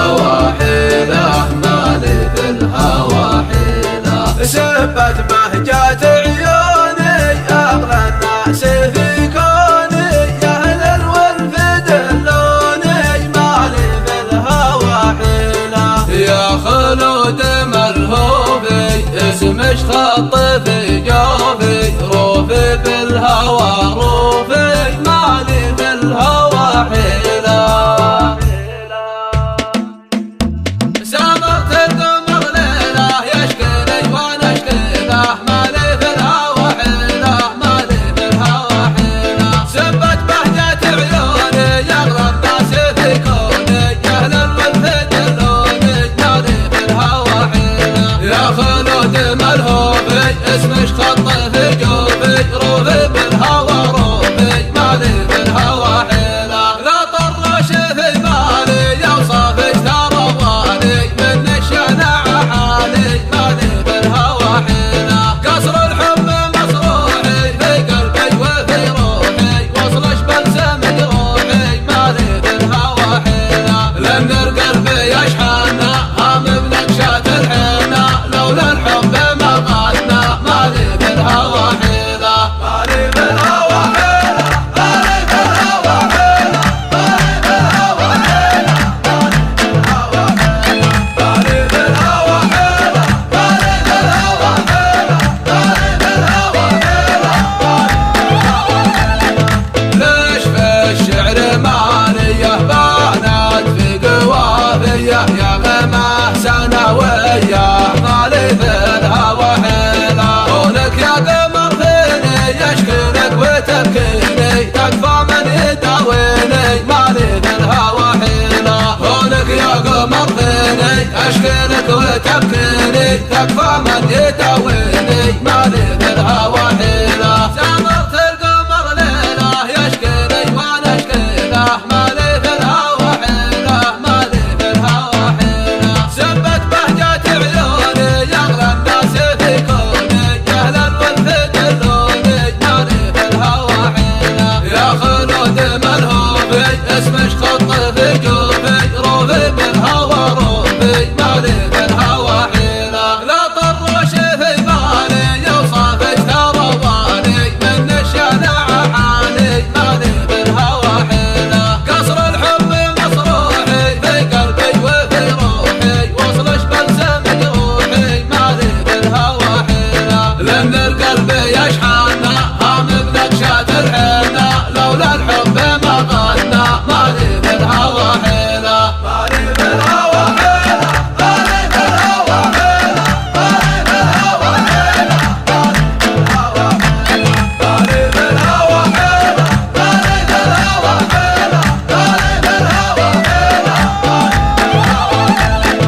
بالهوى حيلة مالي بالهوى حيلة. سبت بهجات عيوني أغلى الناس في كوني يا أهل الولف دلوني مالي بالهوى حيلة. يا خلود ملهوفي اسمش خط في جوفي روفي بالهوى روفي مالي بالهوى حيلة. سامرت القمر ليلة يشكيني وانا اشكي له مالي بالهوى حيلة مالي بالهوى حيلة. سبت بهجة عيوني يغلى الناس في كوني يا اهل الولف دلوني مالي بالهوى حيلة. يا خلود ملهوفي اسمش خط في جوفي روفي بالهوى روفي مالي بالهوى حيلة. لا طرش في بالي يوصفك ترواني من الشنع حالي مالي بالهوى حيلة. قصر الحب مصروحي في قلبي وفي روحي وصلش بلسم جروحي مالي بالهوى حيلة. لأن القلب يشحننا هم بنكشات الحنة لولا الحب ما غنى مالي بالهوى حيلة. مالي بالهوى حيلة مالي بالهوى حيلة مالي بالهوى حيلة مالي بالهوى حيلة مالي بالهوى حيلة مالي بالهوى حيلة. ليش في الشعر مالية بانت في قوافية يا غمه سنوية مالي بالهوى حيلة. كونك يا قمر فيني يشكينك وتبكيني تكفى من يداويني مالي بالهوى حيلة. كونك يا قمر فيني اشكينك وتبكيني تكفى من يداويني مالي بالهوى حيلة. سامرت القمر ليلة يشكيني وانا اشكي له مالي بالهوى حيلة مالي بالهوى حيلة. سبت بهجة عيوني يغلى الناس في كوني يا اهل الولف دلوني مالي بالهوى حيلة. يا خلود ملهوفي اسمش خط في جوفي روفي بالهوى روفي مالي بالهوى حيلة. لا طرش في بالي يوصفك ترواني من الشنع حالي مالي بالهوى حيلة. قصر الحب مصروحي في قلبي وفي روحي وصلش بلسم جروحي مالي بالهوى حيلة. لأن القلب يشحننا هم بنكشات الحنة لولا الحب ما غنى مالي بالهوى حيلة. مالي بالهوى حيلة مالي بالهوى حيلة مالي بالهوى حيلة مالي بالهوى حيلة مالي بالهوى حيلة مالي بالهوى حيلة.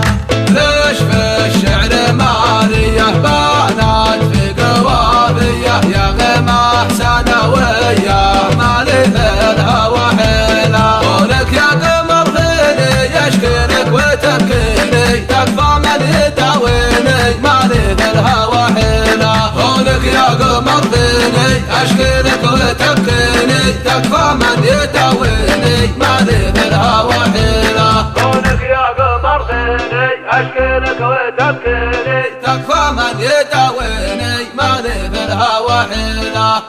ليش في الشعر مالية بانت في قوافية يا غمه سنوية مالي بالهوى حيلة. قولك يا قمر فيني يشكينك وتبكيني تكفى من يداويني مالي بالهوى حيلة. قولك يا قمر فيني اشكينك وتبكيني تكفى من يداويني مالي بالهوى حيلة. كونك يا قمر فيني اشكيلك وتبكيني تكفى من يداويني مالي بالهوى حيلة.